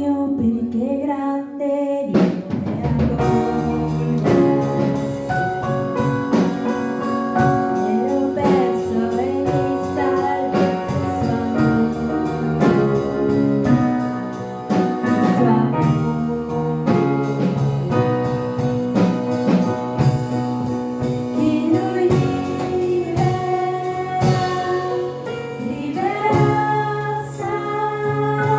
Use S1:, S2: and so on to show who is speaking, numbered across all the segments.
S1: sogno perché grande Dio me accordas. Ero perso e mi salvi su chi lui libera sarà,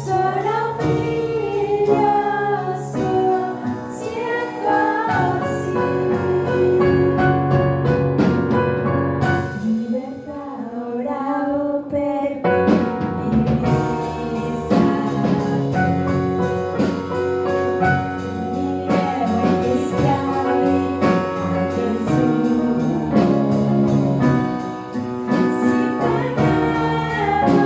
S1: solo figlio suo sia così. Libertà ora o perché mi sa, libero e schiavi a Gesù. Si pagava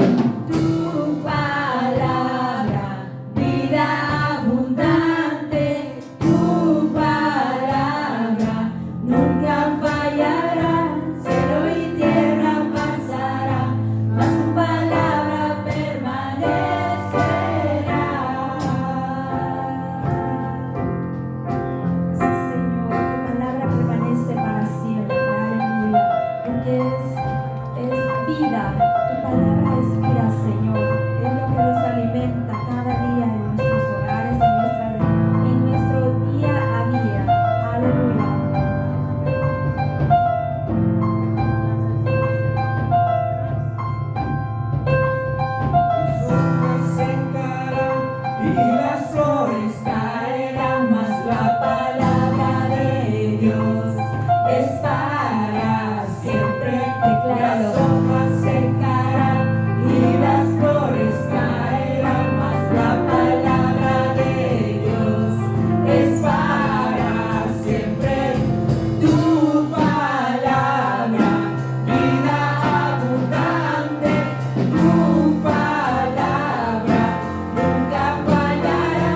S1: Tu palabra, vida abundante, tu palabra nunca fallará. Cielo y tierra pasará, mas tu palabra permanecerá. Sí, Señor, tu palabra permanece para siempre, aleluya, porque es vida, tu palabra es vida, Señor, es lo que nos alimenta cada día en nuestros hogares, en nuestro día a día, aleluya.
S2: Las hojas secarán y las flores caerán, mas la palabra de Dios es para siempre. Las hojas secarán y las flores caerán, mas la palabra de Dios es para siempre. Tu palabra, vida abundante, tu palabra nunca fallará.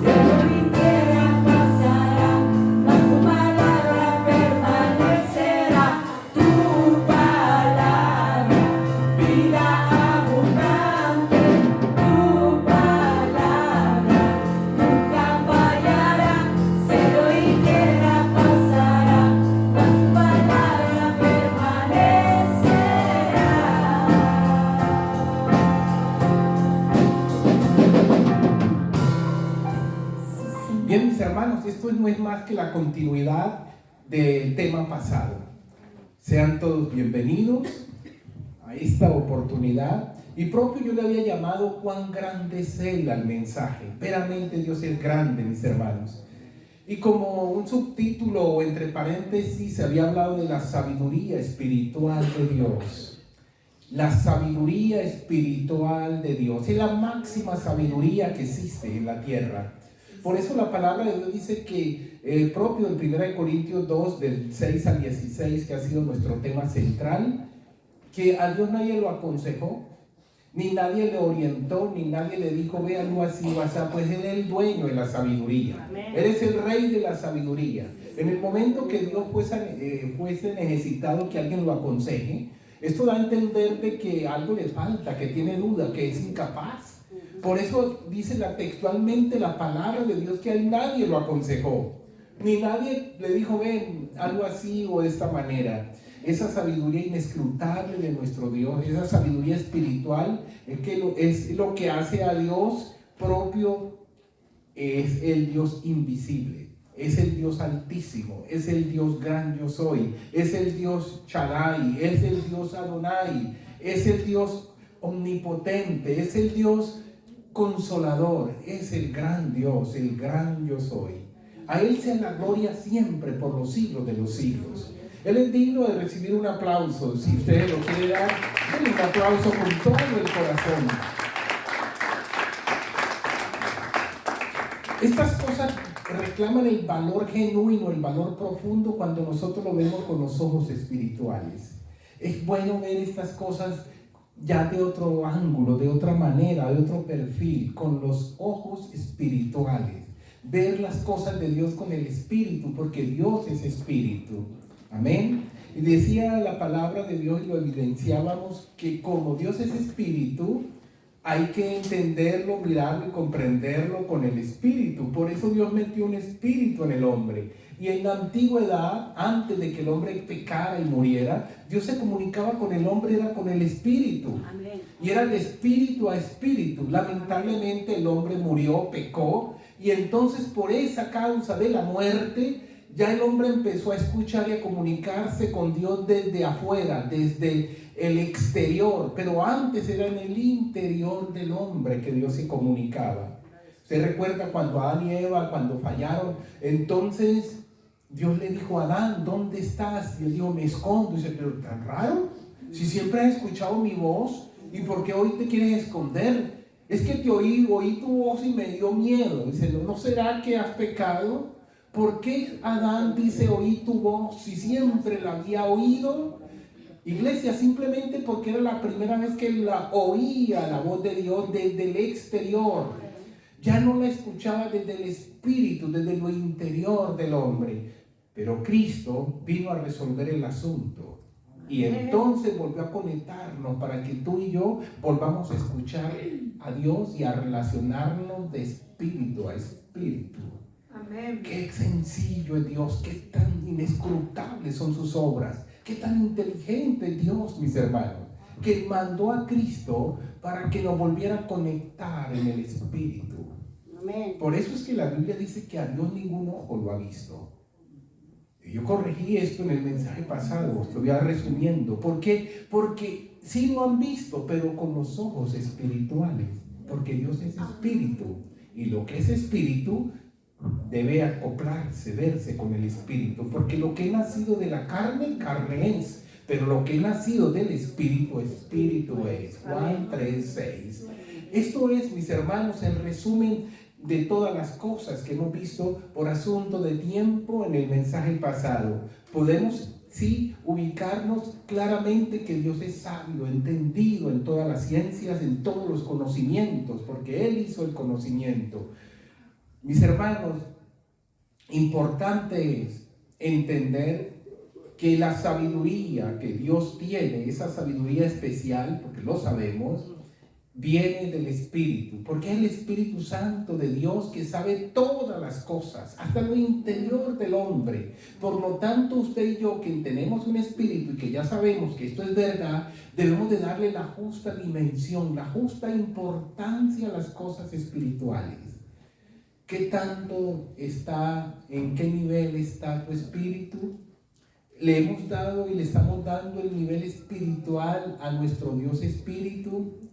S2: Cielo y tierra pasará, mas tu palabra permanecerá. Tu palabra, vida abundante, tu palabra nunca fallará. Cielo y tierra pasará, mas tu palabra permanecerá.
S3: Bien, mis hermanos, esto no es más que la continuidad del tema pasado. Sean todos bienvenidos a esta oportunidad. Y propio yo le había llamado cuán grande es Él al mensaje. Veramente Dios es grande, mis hermanos. Y como un subtítulo o entre paréntesis se había hablado de la sabiduría espiritual de Dios. La sabiduría espiritual de Dios es la máxima sabiduría que existe en la tierra. Por eso la palabra de Dios dice que propio en 1 Corintios 2 del 6 al 16, que ha sido nuestro tema central, que a Dios nadie lo aconsejó, ni nadie le orientó, ni nadie le dijo ve algo así o así, pues Él es el dueño de la sabiduría.
S4: Amén.
S3: Él es el rey de la sabiduría. En el momento que Dios fuese necesitado que alguien lo aconseje, esto da a entender de que algo le falta, que tiene duda, que es incapaz. Por eso dice textualmente la palabra de Dios que a él nadie lo aconsejó, ni nadie le dijo ven algo así o de esta manera. Esa sabiduría inescrutable de nuestro Dios, esa sabiduría espiritual es lo que hace a Dios propio, es el Dios invisible, es el Dios altísimo, es el Dios gran yo soy, es el Dios Shaddai, es el Dios Adonai, es el Dios omnipotente, es el Dios consolador, es el gran Dios, el gran yo soy. A Él sea la gloria siempre por los siglos de los siglos. Él es digno de recibir un aplauso. Si usted lo quiere dar, denle un aplauso con todo el corazón. Estas cosas reclaman el valor genuino, el valor profundo cuando nosotros lo vemos con los ojos espirituales. Es bueno ver estas cosas ya de otro ángulo, de otra manera, de otro perfil, con los ojos espirituales. Ver las cosas de Dios con el espíritu, porque Dios es espíritu. Amén. Y decía la palabra de Dios y lo evidenciábamos que como Dios es espíritu, hay que entenderlo, mirarlo y comprenderlo con el espíritu. Por eso Dios metió un espíritu en el hombre. Y en la antigüedad, antes de que el hombre pecara y muriera, Dios se comunicaba con el hombre, era con el espíritu.
S4: Amén.
S3: Y era de espíritu a espíritu. Lamentablemente el hombre murió, pecó, y entonces por esa causa de la muerte, ya el hombre empezó a escuchar y a comunicarse con Dios desde afuera, desde el exterior, pero antes era en el interior del hombre que Dios se comunicaba. ¿Usted recuerda cuando Adán y Eva, cuando fallaron? Entonces Dios le dijo a Adán, ¿dónde estás? Y él dijo, me escondo. Y dice, pero tan raro, si siempre has escuchado mi voz, ¿y por qué hoy te quieres esconder? Es que te oí tu voz y me dio miedo. Dice, ¿no será que has pecado? ¿Por qué Adán dice oí tu voz si siempre la había oído? Iglesia, simplemente porque era la primera vez que la oía la voz de Dios desde el exterior. Ya no la escuchaba desde el espíritu, desde lo interior del hombre. Pero Cristo vino a resolver el asunto. Y entonces volvió a conectarnos para que tú y yo volvamos a escuchar a Dios y a relacionarnos de espíritu a espíritu.
S1: Amén.
S3: Qué sencillo es Dios, qué tan inescrutables son sus obras, qué tan inteligente es Dios, mis hermanos, que mandó a Cristo para que nos volviera a conectar en el espíritu.
S4: Amén.
S3: Por eso es que la Biblia dice que a Dios ningún ojo lo ha visto. Y yo corregí esto en el mensaje pasado, estoy resumiendo. ¿Por qué? Porque sí lo han visto, pero con los ojos espirituales, porque Dios es espíritu, y lo que es espíritu debe acoplarse, verse con el espíritu, porque lo que he nacido de la carne, carne es, pero lo que he nacido del espíritu, espíritu es. Juan 3:6. Esto es, mis hermanos, el resumen de todas las cosas que hemos visto por asunto de tiempo en el mensaje pasado. Podemos sí ubicarnos claramente que Dios es sabio, entendido en todas las ciencias, en todos los conocimientos, porque Él hizo el conocimiento. Mis hermanos, importante es entender que la sabiduría que Dios tiene, esa sabiduría especial, porque lo sabemos, viene del Espíritu, porque es el Espíritu Santo de Dios que sabe todas las cosas, hasta lo interior del hombre. Por lo tanto, usted y yo, que tenemos un Espíritu y que ya sabemos que esto es verdad, debemos de darle la justa dimensión, la justa importancia a las cosas espirituales. ¿Qué tanto está, en qué nivel está tu espíritu? Le hemos dado y le estamos dando el nivel espiritual a nuestro Dios Espíritu.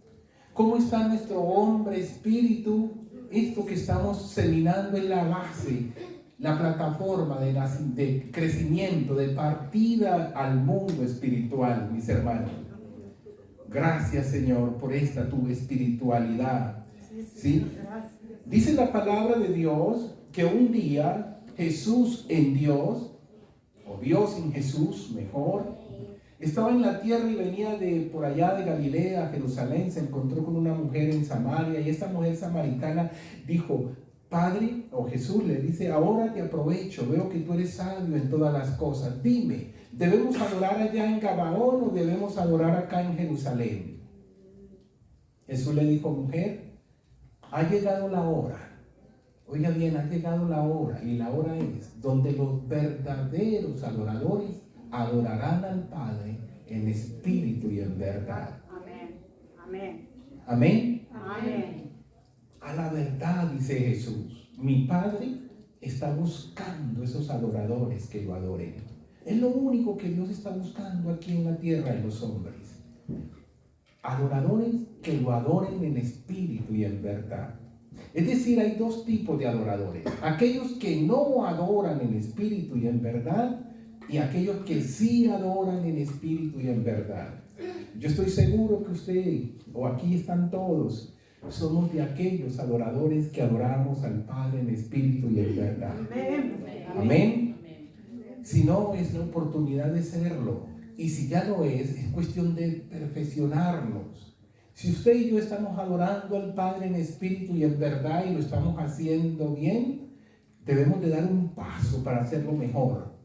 S3: ¿Cómo está nuestro hombre espíritu? Esto que estamos seminando en la base, la plataforma de crecimiento, de partida al mundo espiritual, mis hermanos. Gracias, Señor, por esta tu espiritualidad. ¿Sí? Dice la palabra de Dios que un día Jesús en Dios, o Dios en Jesús, mejor, estaba en la tierra y venía de por allá de Galilea a Jerusalén, se encontró con una mujer en Samaria y esta mujer samaritana dijo: Padre, o Jesús le dice: ahora te aprovecho, veo que tú eres sabio en todas las cosas, dime, ¿debemos adorar allá en Gabaón o debemos adorar acá en Jerusalén? Jesús le dijo: mujer, ha llegado la hora, oiga bien, ha llegado la hora, y la hora es donde los verdaderos adoradores adorarán al Padre en espíritu y en verdad.
S4: Amén. Amén.
S3: Amén.
S4: Amén.
S3: A la verdad, dice Jesús, mi Padre está buscando esos adoradores que lo adoren. Es lo único que Dios está buscando aquí en la tierra en los hombres. Adoradores que lo adoren en espíritu y en verdad. Es decir, hay dos tipos de adoradores: aquellos que no adoran en espíritu y en verdad, y aquellos que sí adoran en espíritu y en verdad. Yo estoy seguro que usted, o aquí están todos, somos de aquellos adoradores que adoramos al Padre en espíritu y en verdad. Amén. Si no, es la oportunidad de serlo. Y si ya lo es cuestión de perfeccionarnos. Si usted y yo estamos adorando al Padre en espíritu y en verdad y lo estamos haciendo bien, debemos de dar un paso para hacerlo mejor.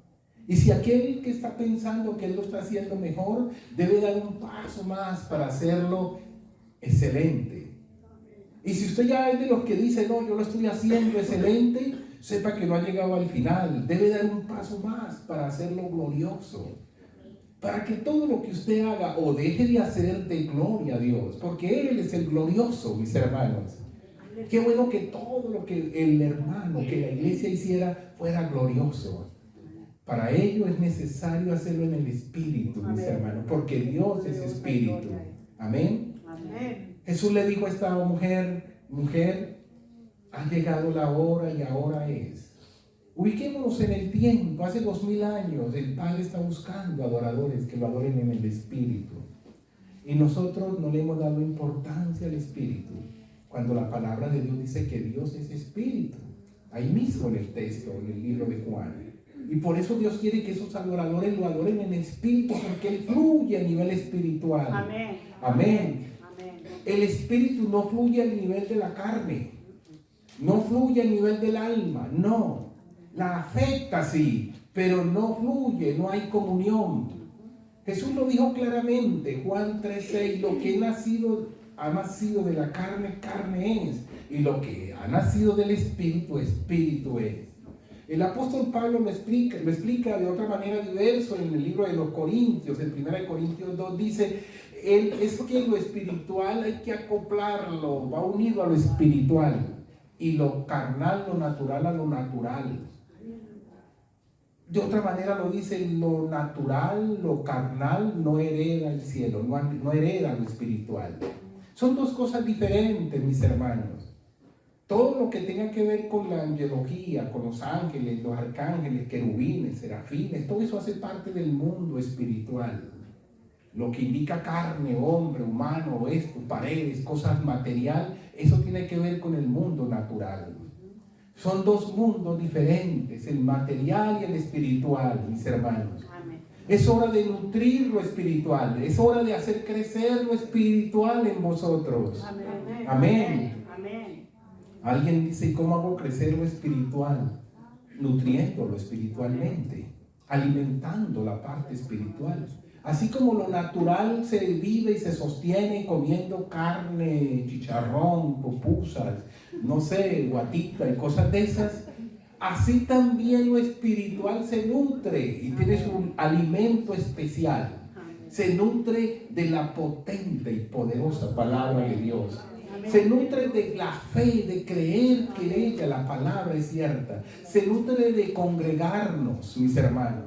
S3: Y si aquel que está pensando que él lo está haciendo mejor, debe dar un paso más para hacerlo excelente. Y si usted ya es de los que dice: no, yo lo estoy haciendo excelente, sepa que no ha llegado al final. Debe dar un paso más para hacerlo glorioso. Para que todo lo que usted haga o deje de hacer de gloria a Dios, porque Él es el glorioso, mis hermanos. Qué bueno que todo lo que el hermano, que la iglesia hiciera, fuera glorioso. Para ello es necesario hacerlo en el espíritu, mis hermanos, porque Dios es espíritu. Amén.
S4: Amén.
S3: Jesús le dijo a esta mujer: mujer, ha llegado la hora y ahora es. Ubiquémonos en el tiempo, hace 2000 años, el Padre está buscando adoradores que lo adoren en el espíritu. Y nosotros no le hemos dado importancia al espíritu, cuando la palabra de Dios dice que Dios es espíritu. Ahí mismo en el texto, en el libro de Juan. Y por eso Dios quiere que esos adoradores lo adoren en espíritu, porque Él fluye a nivel espiritual.
S4: Amén.
S3: Amén.
S4: Amén.
S3: El espíritu no fluye al nivel de la carne, no fluye al nivel del alma, no. La afecta sí, pero no fluye, no hay comunión. Jesús lo dijo claramente, Juan 3:6, lo que ha nacido de la carne, carne es, y lo que ha nacido del espíritu, espíritu es. El apóstol Pablo lo explica de otra manera diverso en el libro de los Corintios, en 1 Corintios 2 dice, es que lo espiritual hay que acoplarlo, va unido a lo espiritual, y lo carnal, lo natural a lo natural. De otra manera lo dice, lo natural, lo carnal no hereda el cielo, no hereda lo espiritual. Son dos cosas diferentes, mis hermanos. Todo lo que tenga que ver con la angelología, con los ángeles, los arcángeles, querubines, serafines, todo eso hace parte del mundo espiritual. Lo que indica carne, hombre, humano, esto, paredes, cosas material, eso tiene que ver con el mundo natural. Son dos mundos diferentes, el material y el espiritual, mis hermanos.
S4: Amén.
S3: Es hora de nutrir lo espiritual, es hora de hacer crecer lo espiritual en vosotros.
S4: Amén.
S3: Amén.
S4: Amén.
S3: Alguien dice, ¿cómo hago crecer lo espiritual? Nutriéndolo espiritualmente, alimentando la parte espiritual. Así como lo natural se vive y se sostiene comiendo carne, chicharrón, pupusas, no sé, guatita y cosas de esas, así también lo espiritual se nutre y tiene su alimento especial. Se nutre de la potente y poderosa palabra de Dios. Se nutre de la fe, de creer que ella, la palabra es cierta. Se nutre de congregarnos, mis hermanos.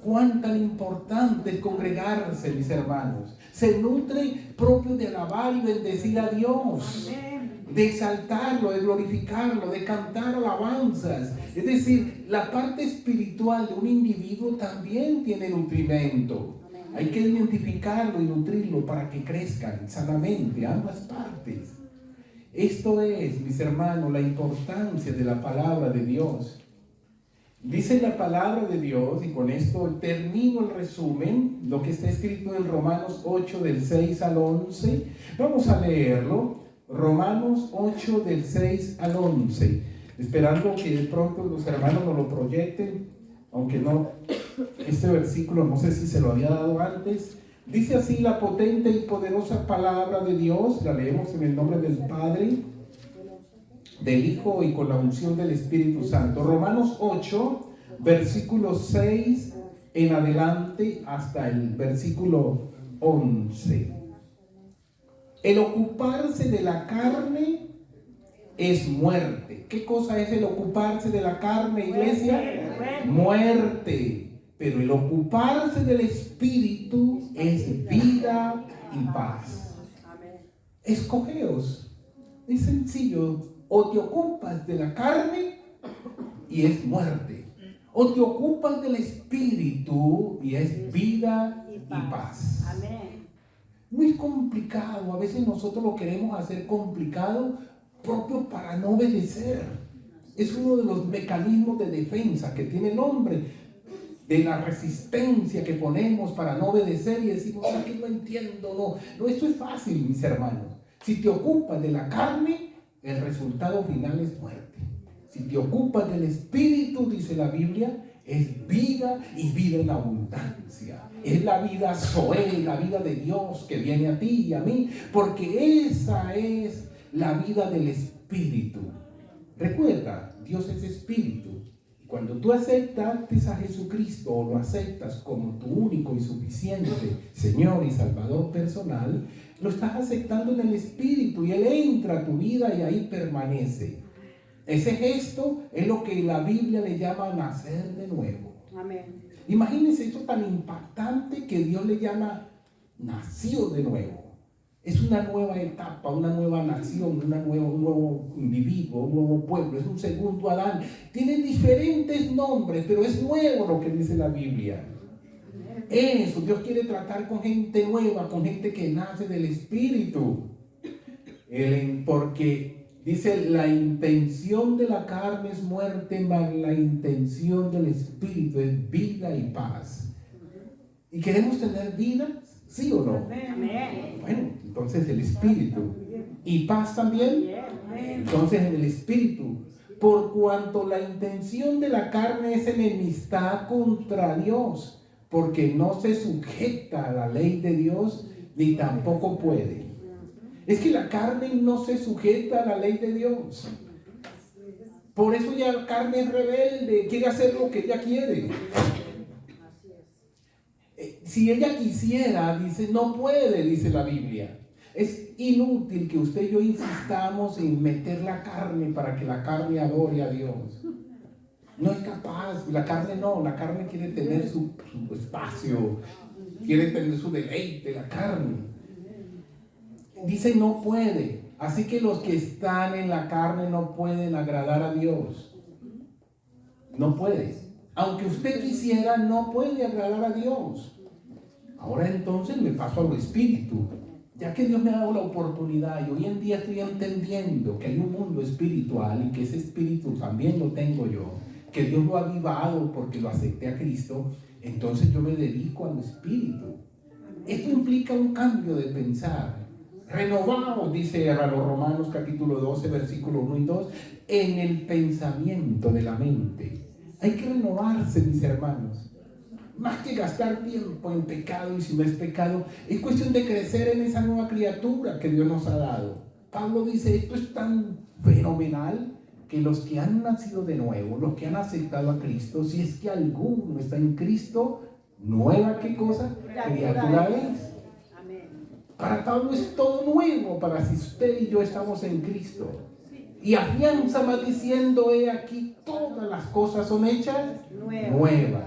S3: Cuán tan importante es congregarse, mis hermanos. Se nutre propio de alabar y bendecir a Dios, de exaltarlo, de glorificarlo, de cantar alabanzas. Es decir, la parte espiritual de un individuo también tiene nutrimento. Hay que identificarlo y nutrirlo para que crezcan sanamente ambas partes. Esto es, mis hermanos, la importancia de la palabra de Dios. Dice la palabra de Dios, y con esto termino el resumen, lo que está escrito en Romanos 8 del 6 al 11. Vamos a leerlo, Romanos 8 del 6 al 11, esperando que de pronto los hermanos nos lo proyecten, aunque no, este versículo no sé si se lo había dado antes. Dice así la potente y poderosa palabra de Dios, la leemos en el nombre del Padre, del Hijo y con la unción del Espíritu Santo. Romanos 8, versículo 6 en adelante hasta el versículo 11. El ocuparse de la carne es muerte. ¿Qué cosa es el ocuparse de la carne, iglesia? Muerte. Pero el ocuparse del Espíritu es vida y paz. Escogeos. Es sencillo. O te ocupas de la carne y es muerte. O te ocupas del Espíritu y es vida y paz.
S4: Amén.
S3: Muy complicado. A veces nosotros lo queremos hacer complicado propio para no obedecer. Es uno de los mecanismos de defensa que tiene el hombre, de la resistencia que ponemos para no obedecer y decimos, que no entiendo, no, esto es fácil, mis hermanos. Si te ocupas de la carne, el resultado final es muerte. Si te ocupas del Espíritu, dice la Biblia, es vida y vida en abundancia. Es la vida Zoé, la vida de Dios que viene a ti y a mí, porque esa es la vida del Espíritu. Recuerda, Dios es Espíritu. Cuando tú aceptas a Jesucristo o lo aceptas como tu único y suficiente Señor y Salvador personal, lo estás aceptando en el Espíritu y Él entra a tu vida y ahí permanece. Ese gesto es lo que la Biblia le llama nacer de nuevo.
S4: Amén.
S3: Imagínense esto tan impactante que Dios le llama nació de nuevo. Es una nueva etapa, una nueva nación, un nuevo individuo, un nuevo pueblo, es un segundo Adán. Tiene diferentes nombres, pero es nuevo lo que dice la Biblia. Eso, Dios quiere tratar con gente nueva, con gente que nace del Espíritu. Porque Dice, la intención de la carne es muerte, mas la intención del espíritu es vida y paz. ¿Y queremos tener vida? ¿Sí o no?
S4: Amén.
S3: Bueno, entonces el espíritu. ¿Y paz también?
S4: Amén.
S3: Entonces en el espíritu. Por cuanto la intención de la carne es enemistad contra Dios, porque no se sujeta a la ley de Dios, ni tampoco puede. Es que la carne no se sujeta a la ley de Dios. Por eso ya la carne es rebelde, quiere hacer lo que ella quiere. Si ella quisiera, dice, no puede, dice la Biblia. Es inútil que usted y yo insistamos en meter la carne para que la carne adore a Dios. No es capaz, la carne no, la carne quiere tener su espacio, quiere tener su deleite, la carne. Dice no puede, así que los que están en la carne no pueden agradar a Dios. No puede. Aunque usted quisiera, no puede agradar a Dios. Ahora entonces me paso al espíritu. Ya que Dios me ha dado la oportunidad y hoy en día estoy entendiendo que hay un mundo espiritual y que ese espíritu también lo tengo yo, que Dios lo ha avivado porque lo acepté a Cristo, entonces yo me dedico al espíritu. Esto implica un cambio de pensar. Renovados, dice a los Romanos capítulo 12, versículo 1 y 2, en el pensamiento de la mente. Hay que renovarse, mis hermanos. Más que gastar tiempo en pecado, y si no es pecado, es cuestión de crecer en esa nueva criatura que Dios nos ha dado. Pablo dice, esto es tan fenomenal que los que han nacido de nuevo, los que han aceptado a Cristo, si es que alguno está en Cristo, nueva, ¿qué cosa? Criatura es. Para Pablo es todo nuevo, para si usted y yo estamos en Cristo. Y afianza más diciendo, he aquí, todas las cosas son hechas nuevas.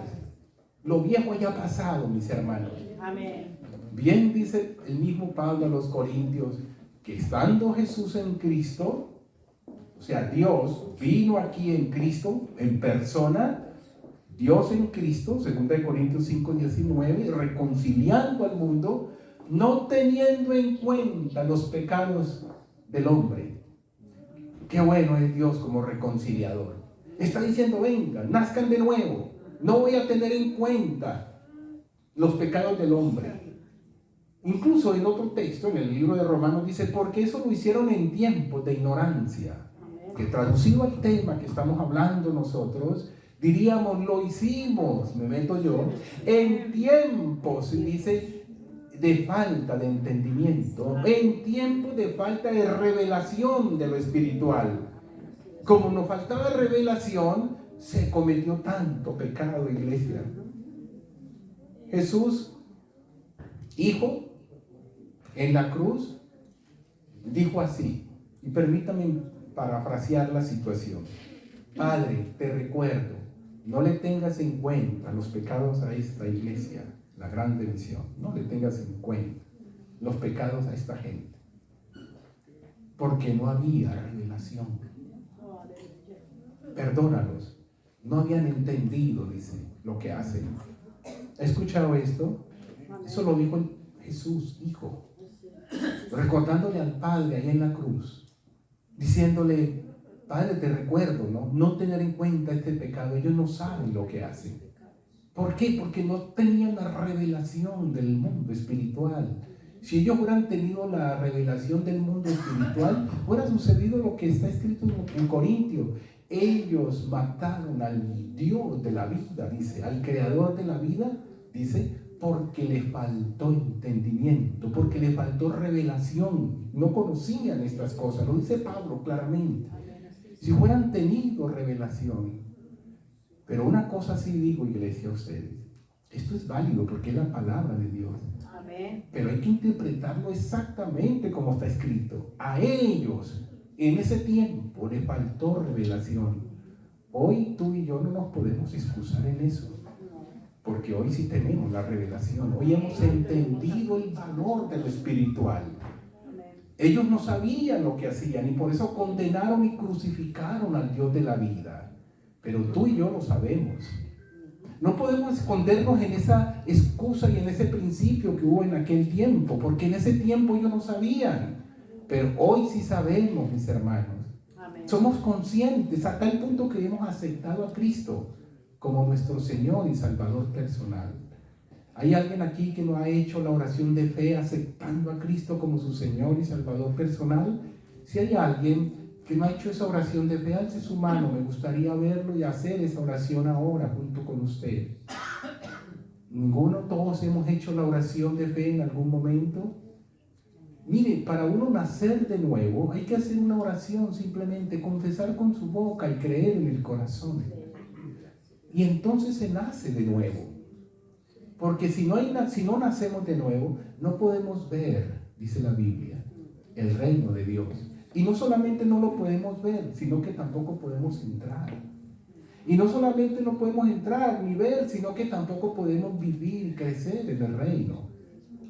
S3: Lo viejo ya ha pasado, mis hermanos.
S4: Amén.
S3: Bien dice el mismo Pablo a los Corintios, que estando Jesús en Cristo, o sea, Dios vino aquí en Cristo, en persona, Dios en Cristo, 2 Corintios 5:19, reconciliando al mundo, no teniendo en cuenta los pecados del hombre. Qué bueno es Dios como reconciliador. Está diciendo, vengan, nazcan de nuevo. No voy a tener en cuenta los pecados del hombre. Incluso en otro texto, en el libro de Romanos, dice, porque eso lo hicieron en tiempos de ignorancia. Que traducido al tema que estamos hablando nosotros, diríamos, lo hicimos, me meto yo, en tiempos, dice, de falta de entendimiento, en tiempos de falta de revelación de lo espiritual. Como nos faltaba revelación, se cometió tanto pecado, iglesia. Jesús, Hijo, en la cruz, dijo así, y permítame parafrasear la situación. Padre, te recuerdo, no le tengas en cuenta los pecados a esta iglesia, la gran misión, no le tengas en cuenta los pecados a esta gente, porque no había revelación. Perdónalos, no habían entendido, dice, lo que hacen. ¿Ha escuchado esto? Eso lo dijo Jesús, Hijo, recordándole al Padre ahí en la cruz, diciéndole, Padre, te recuerdo, no tener en cuenta este pecado. Ellos no saben lo que hacen. ¿Por qué? Porque no tenían la revelación del mundo espiritual. Si ellos hubieran tenido la revelación del mundo espiritual, hubiera sucedido lo que está escrito en Corintios. Ellos mataron al Dios de la vida, dice, al creador de la vida, dice, porque le faltó entendimiento, porque le faltó revelación. No conocían estas cosas, lo dice Pablo claramente. Si hubieran tenido revelación. Pero una cosa sí digo, iglesia, a ustedes, esto es válido porque es la palabra de Dios.
S4: Amén.
S3: Pero hay que interpretarlo exactamente como está escrito. A ellos, en ese tiempo, les faltó revelación. Hoy tú y yo no nos podemos excusar en eso, porque hoy sí tenemos la revelación. Hoy hemos entendido el valor de lo espiritual. Ellos no sabían lo que hacían y por eso condenaron y crucificaron al Dios de la vida. Pero tú y yo lo sabemos. No podemos escondernos en esa excusa y en ese principio que hubo en aquel tiempo, porque en ese tiempo ellos no sabían. Pero hoy sí sabemos, mis hermanos. Somos conscientes a tal punto que hemos aceptado a Cristo como nuestro Señor y Salvador personal. ¿Hay alguien aquí que no ha hecho la oración de fe aceptando a Cristo como su Señor y Salvador personal? Si hay alguien que no ha hecho esa oración de fe, alce su mano. Me gustaría verlo y hacer esa oración ahora junto con usted. Ninguno, todos hemos hecho la oración de fe en algún momento. Mire, para uno nacer de nuevo hay que hacer una oración, simplemente confesar con su boca y creer en el corazón. Y entonces se nace de nuevo. Porque si no nacemos de nuevo, no podemos ver, dice la Biblia, el reino de Dios. Y no solamente no lo podemos ver, sino que tampoco podemos entrar. Y no solamente no podemos entrar ni ver, sino que tampoco podemos vivir, crecer en el reino.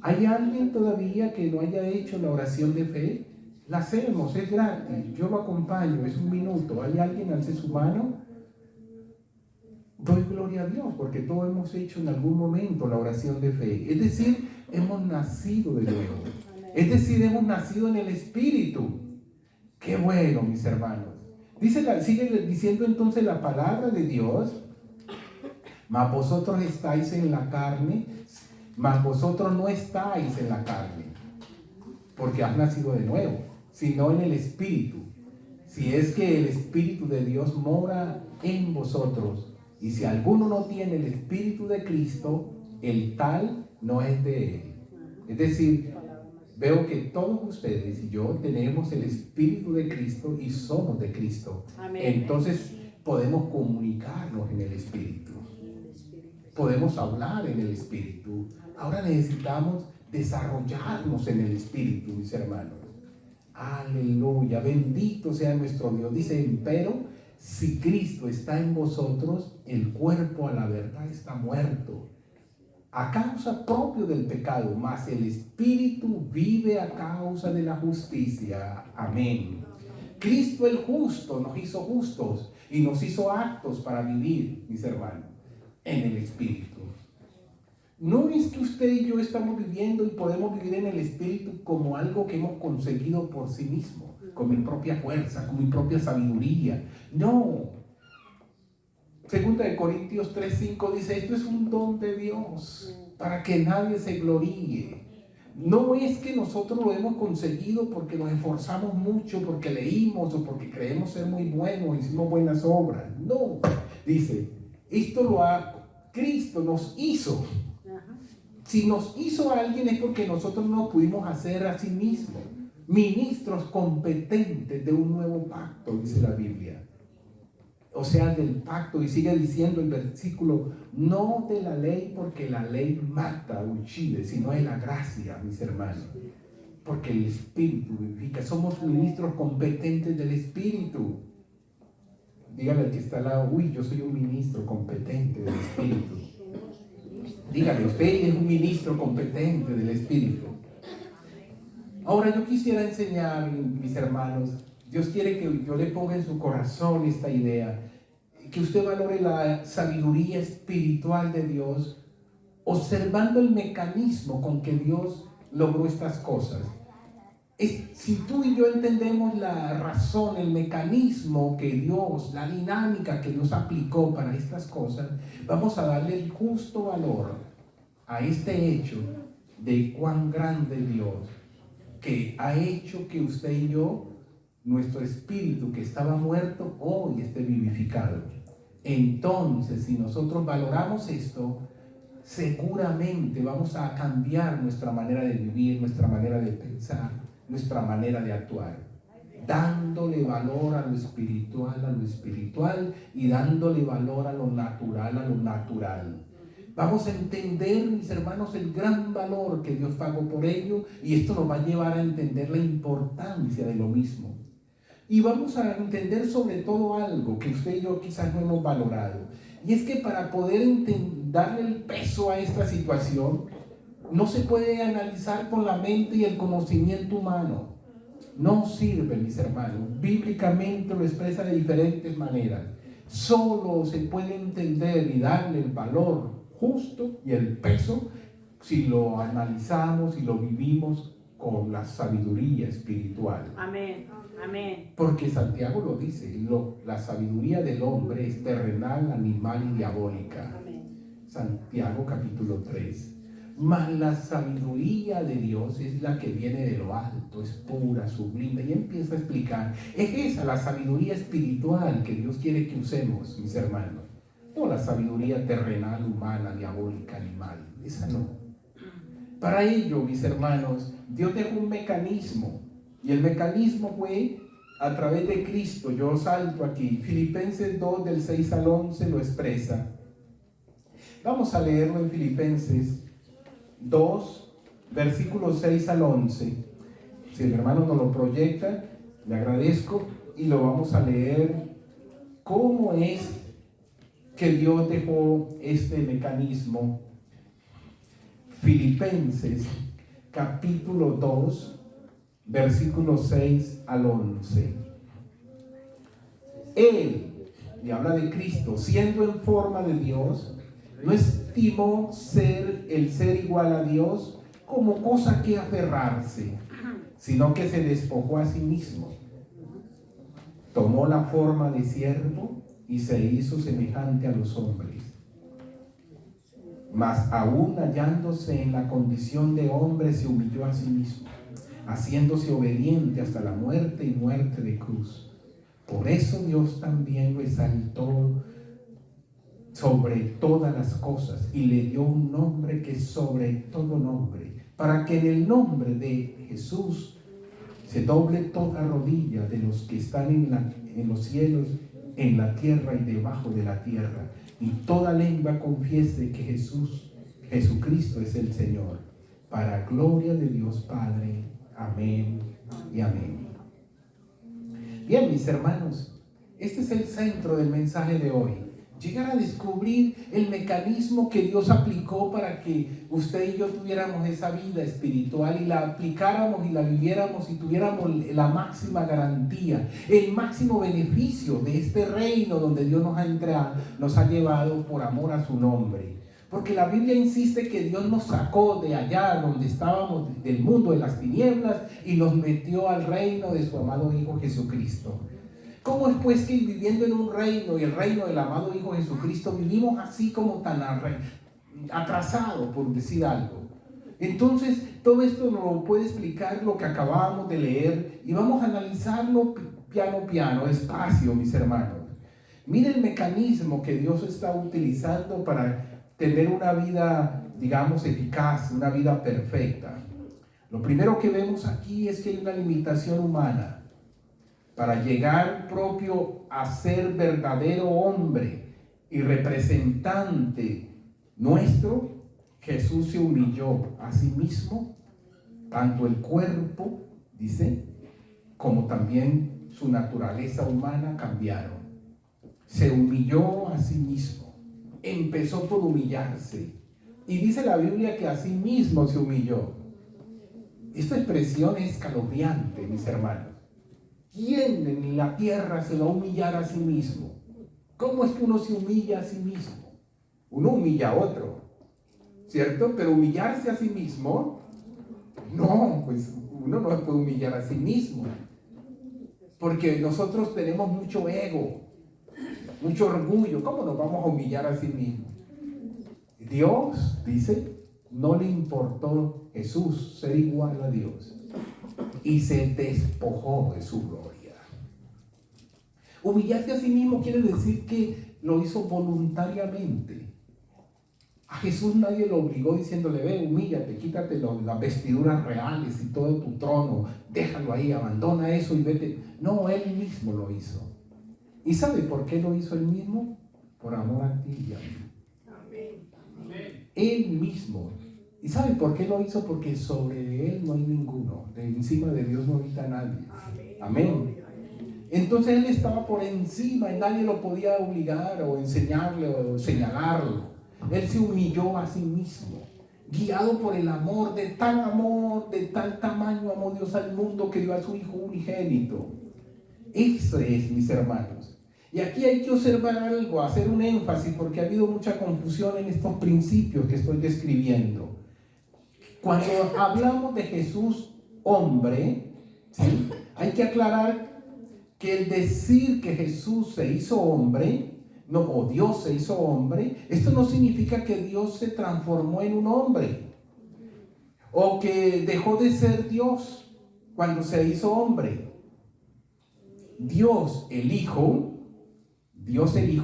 S3: ¿Hay alguien todavía que no haya hecho la oración de fe? La hacemos, es gratis, yo lo acompaño, es un minuto. ¿Hay alguien? Alce su mano. Doy gloria a Dios, porque todos hemos hecho en algún momento la oración de fe. Es decir, hemos nacido de nuevo. Es decir, hemos nacido en el Espíritu. Qué bueno, mis hermanos. Sigue diciendo entonces la palabra de Dios: mas vosotros estáis en la carne, mas vosotros no estáis en la carne, porque has nacido de nuevo, sino en el Espíritu. Si es que el Espíritu de Dios mora en vosotros, y si alguno no tiene el Espíritu de Cristo, el tal no es de él. Es decir, veo que todos ustedes y yo tenemos el Espíritu de Cristo y somos de Cristo.
S4: Amén.
S3: Entonces podemos comunicarnos en el Espíritu. Podemos hablar en el Espíritu. Ahora necesitamos desarrollarnos en el Espíritu, mis hermanos. Aleluya, bendito sea nuestro Dios. Dice: empero, si Cristo está en vosotros, el cuerpo a la verdad está muerto, a causa propio del pecado, mas el Espíritu vive a causa de la justicia. Amén. Cristo el justo nos hizo justos y nos hizo aptos para vivir, mis hermanos, en el Espíritu. No es que usted y yo estamos viviendo y podemos vivir en el Espíritu como algo que hemos conseguido por sí mismo, con mi propia fuerza, con mi propia sabiduría. No. Segunda de Corintios 3:5 dice: esto es un don de Dios para que nadie se gloríe. No es que nosotros lo hemos conseguido porque nos esforzamos mucho, porque leímos o porque creemos ser muy buenos, hicimos buenas obras. No, dice, esto Cristo nos hizo. Si nos hizo a alguien es porque nosotros no lo pudimos hacer a sí mismos. Ministros competentes de un nuevo pacto, dice la Biblia. O sea, del pacto, y sigue diciendo el versículo: no de la ley, porque la ley mata o uccide, sino de la gracia, mis hermanos. Porque el Espíritu vivifica. Somos ministros competentes del Espíritu. Dígale al que está al lado: uy, yo soy un ministro competente del Espíritu. Dígale, usted es un ministro competente del Espíritu. Ahora yo quisiera enseñar, mis hermanos, Dios quiere que yo le ponga en su corazón esta idea, que usted valore la sabiduría espiritual de Dios, observando el mecanismo con que Dios logró estas cosas. Si tú y yo entendemos la razón, el mecanismo que Dios, la dinámica que Dios aplicó para estas cosas, vamos a darle el justo valor a este hecho de cuán grande Dios, que ha hecho que usted y yo, nuestro espíritu que estaba muerto, hoy esté vivificado. Entonces, si nosotros valoramos esto, seguramente vamos a cambiar nuestra manera de vivir, nuestra manera de pensar, nuestra manera de actuar, dándole valor a lo espiritual y dándole valor a lo natural. Vamos a entender, mis hermanos, el gran valor que Dios pagó por ello, y esto nos va a llevar a entender la importancia de lo mismo. Y vamos a entender sobre todo algo que usted y yo quizás no hemos valorado, y es que para poder darle el peso a esta situación, no se puede analizar con la mente y el conocimiento humano. No sirve, mis hermanos. Bíblicamente lo expresa de diferentes maneras. Solo se puede entender y darle el valor justo y el peso si lo analizamos y lo vivimos con la sabiduría espiritual.
S4: Amén. Amén.
S3: Porque Santiago lo dice, la sabiduría del hombre es terrenal, animal y diabólica.
S4: Amén.
S3: Santiago capítulo 3. Mas la sabiduría de Dios es la que viene de lo alto, es pura, sublime, y empieza a explicar. Es esa la sabiduría espiritual que Dios quiere que usemos, mis hermanos. No la sabiduría terrenal, humana, diabólica, animal. Esa no. Para ello, mis hermanos, Dios dejó un mecanismo. Y el mecanismo fue a través de Cristo. Yo salto aquí. Filipenses 2, del 6 al 11 lo expresa. Vamos a leerlo en Filipenses 2, versículos 6 al 11. Si el hermano nos lo proyecta, le agradezco. Y lo vamos a leer. ¿Cómo es que Dios dejó este mecanismo? Filipenses capítulo 2, versículos 6 al 11. Él, y habla de Cristo, siendo en forma de Dios, no estimó el ser igual a Dios como cosa que aferrarse, sino que se despojó a sí mismo. Tomó la forma de siervo y se hizo semejante a los hombres. Mas aún hallándose en la condición de hombre, se humilló a sí mismo, haciéndose obediente hasta la muerte y muerte de cruz. Por eso Dios también lo exaltó sobre todas las cosas y le dio un nombre que es sobre todo nombre, para que en el nombre de Jesús se doble toda rodilla de los que están en los cielos, en la tierra y debajo de la tierra, y toda lengua confiese que Jesucristo es el Señor, para gloria de Dios Padre. Amén y amén. Bien, mis hermanos, este es el centro del mensaje de hoy. Llegar a descubrir el mecanismo que Dios aplicó para que usted y yo tuviéramos esa vida espiritual y la aplicáramos y la viviéramos y tuviéramos la máxima garantía, el máximo beneficio de este reino donde Dios nos ha llevado por amor a su nombre. Porque la Biblia insiste que Dios nos sacó de allá donde estábamos, del mundo de las tinieblas, y nos metió al reino de su amado Hijo Jesucristo. ¿Cómo es pues que viviendo en un reino y el reino del amado Hijo Jesucristo vivimos así como tan atrasados, por decir algo? Entonces todo esto nos lo puede explicar lo que acabamos de leer y vamos a analizarlo piano, despacio, mis hermanos. Miren el mecanismo que Dios está utilizando para tener una vida, digamos, eficaz, una vida perfecta. Lo primero que vemos aquí es que hay una limitación humana. Para llegar propio a ser verdadero hombre y representante nuestro, Jesús se humilló a sí mismo, tanto el cuerpo, dice, como también su naturaleza humana cambiaron. Se humilló a sí mismo, empezó por humillarse, y dice la Biblia que a sí mismo se humilló. Esta expresión es escalofriante, mis hermanos. ¿Quién en la tierra se va a humillar a sí mismo? ¿Cómo es que uno se humilla a sí mismo? Uno humilla a otro, ¿cierto? Pero humillarse a sí mismo, no, pues uno no se puede humillar a sí mismo. Porque nosotros tenemos mucho ego, mucho orgullo. ¿Cómo nos vamos a humillar a sí mismo? Dios, dice, no le importó Jesús ser igual a Dios. Y se despojó de su gloria. Humillarse a sí mismo quiere decir que lo hizo voluntariamente. A Jesús nadie lo obligó diciéndole, ve, humíllate, quítate las vestiduras reales y todo tu trono, déjalo ahí, abandona eso y vete. No, Él mismo lo hizo. ¿Y sabe por qué lo hizo Él mismo? Por amor a ti y a mí. Amén. Él mismo. ¿Y sabe por qué lo hizo? Porque sobre Él no hay ninguno. De encima de Dios no habita nadie. Amén. Entonces Él estaba por encima y nadie lo podía obligar o enseñarle o señalarlo. Él se humilló a sí mismo, guiado por el amor, de tal tamaño amó Dios al mundo que dio a su Hijo unigénito. Eso es, mis hermanos. Y aquí hay que observar algo, hacer un énfasis, porque ha habido mucha confusión en estos principios que estoy describiendo. Cuando hablamos de Jesús hombre, ¿sí? Hay que aclarar que el decir que Jesús se hizo hombre, no, o Dios se hizo hombre, esto no significa que Dios se transformó en un hombre o que dejó de ser Dios cuando se hizo hombre. Dios el Hijo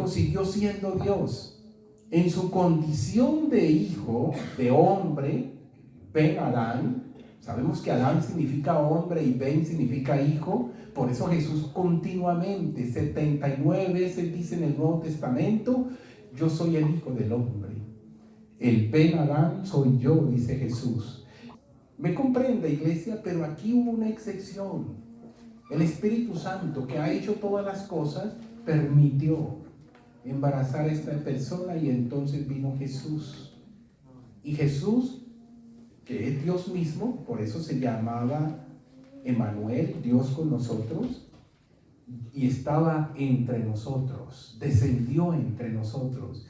S3: siguió siendo Dios. En su condición de hijo, de hombre, Ben Adán, sabemos que Adán significa hombre y Ben significa hijo, por eso Jesús continuamente, 79 veces dice en el Nuevo Testamento, yo soy el Hijo del Hombre. El Ben Adán soy yo, dice Jesús. Me comprende, iglesia, pero aquí hubo una excepción. El Espíritu Santo, que ha hecho todas las cosas, permitió embarazar a esta persona y entonces vino Jesús. Y Jesús, que es Dios mismo, por eso se llamaba Emmanuel, Dios con nosotros, y estaba entre nosotros, descendió entre nosotros.